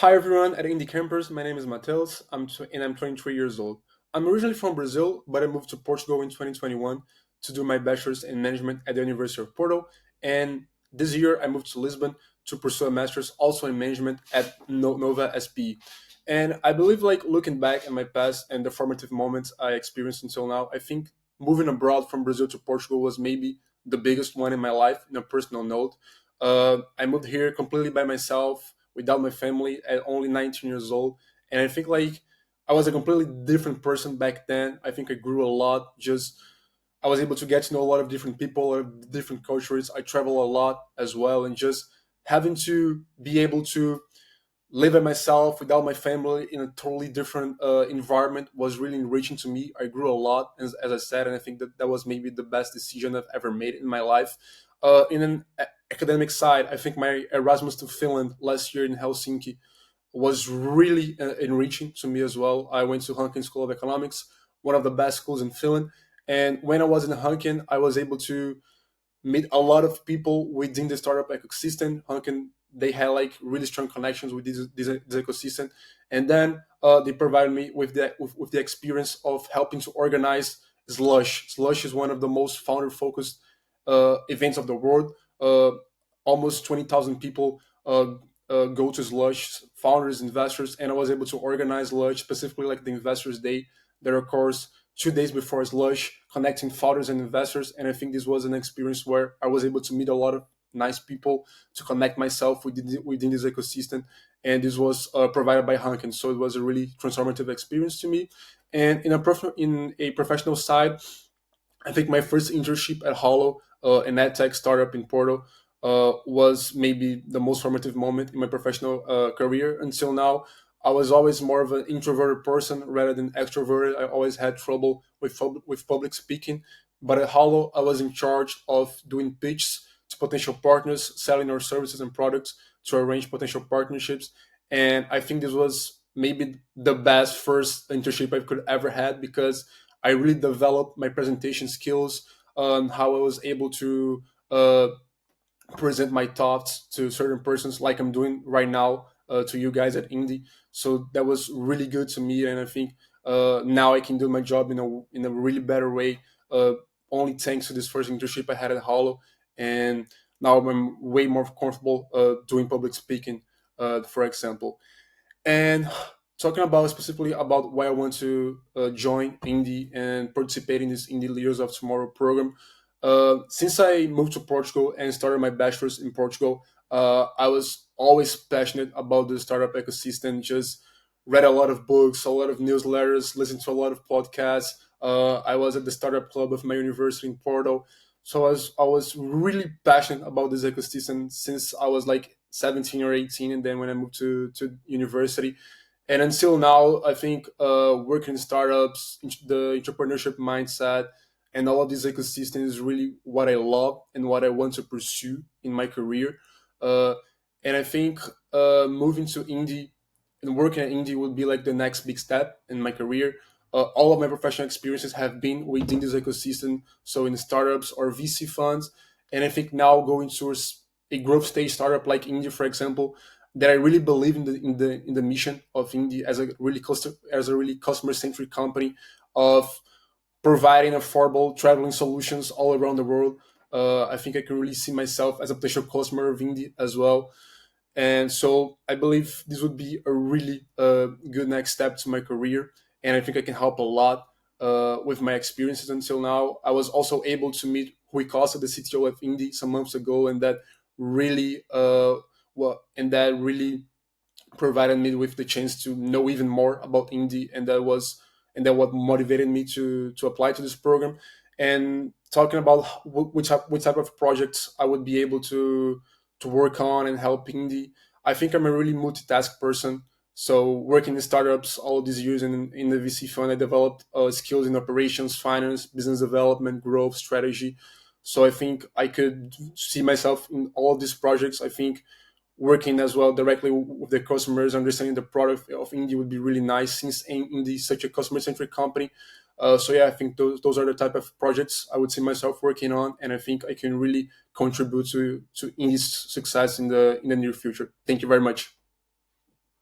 Hi everyone at Indie Campers. My name is Mateus. And I'm 23 years old. I'm originally from Brazil, but I moved to Portugal in 2021 to do my bachelor's in management at the University of Porto. And this year I moved to Lisbon to pursue a master's also in management at Nova SPE. And I believe, like looking back at my past and the formative moments I experienced until now, I think moving abroad from Brazil to Portugal was maybe the biggest one in my life. In a personal note, I moved here completely by myself without my family at only 19 years old. And I think like I was a completely different person back then. I think I grew a lot. Just I was able to get to know a lot of different people, a lot of different cultures. I travel a lot as well, and just having to be able to live by myself without my family in a totally different environment was really enriching to me. I grew a lot, as I said, and I think that that was maybe the best decision I've ever made in my life. In an academic side, I think my Erasmus to Finland last year in Helsinki was really enriching to me as well. I went to Hanken School of Economics, one of the best schools in Finland. And when I was in Hanken, I was able to meet a lot of people within the startup ecosystem. Hanken, they had like really strong connections with this ecosystem, and then they provided me with with the experience of helping to organize Slush. Slush is one of the most founder focused events of the world. Almost 20,000 people go to Slush, founders, investors, and I was able to organize Slush specifically like the Investors Day that occurs 2 days before Slush, connecting founders and investors. And I think this was an experience where I was able to meet a lot of nice people to connect myself within this ecosystem. And this was provided by Hanken. So it was a really transformative experience to me. And in a professional side, I think my first internship at Hollow, an ad tech startup in Porto, was maybe the most formative moment in my professional career. Until now, I was always more of an introverted person rather than extroverted. I always had trouble with public speaking. But at Hollow, I was in charge of doing pitches to potential partners, selling our services and products to arrange potential partnerships. And I think this was maybe the best first internship I could ever had because I really developed my presentation skills on how I was able to uh, present my thoughts to certain persons, like I'm doing right now to you guys at Indie. So that was really good to me, and I think now I can do my job in a really better way. Only thanks to this first internship I had at Hollow, and now I'm way more comfortable doing public speaking, for example. And talking about specifically about why I want to join Indie and participate in this Indie Leaders of Tomorrow program. Since I moved to Portugal and started my bachelor's in Portugal, I was always passionate about the startup ecosystem. Just read a lot of books, a lot of newsletters, listened to a lot of podcasts. I was at the startup club of my university in Porto, so I was really passionate about this ecosystem since I was like 17 or 18, and then when I moved to university, and until now, I think working in startups, the entrepreneurship mindset, and all of this ecosystem is really what I love and what I want to pursue in my career. Uh, and I think moving to indie and working at indie would be like the next big step in my career. All of my professional experiences have been within this ecosystem, so in startups or VC funds. And I think now going towards a growth stage startup like Indie, for example, that I really believe in the mission of Indie as a really customer centric company of providing affordable traveling solutions all around the world. I think I can really see myself as a potential customer of Indie as well, and so I believe this would be a really good next step to my career. And I think I can help a lot with my experiences until now. I was also able to meet Rui Costa, the CTO of Indie, some months ago, and that really, and that really provided me with the chance to know even more about Indie, and that what motivated me to apply to this program. And talking about which type of projects I would be able to work on and help Indie, I think I'm a really multitask person. So working in startups all these years in the VC fund, I developed skills in operations, finance, business development, growth strategy. So I think I could see myself in all of these projects. I think working as well directly with the customers, understanding the product of Indie would be really nice since Indie is such a customer centric company. So yeah, I think those are the type of projects I would see myself working on, and I think I can really contribute to Indie's success in the near future. Thank you very much.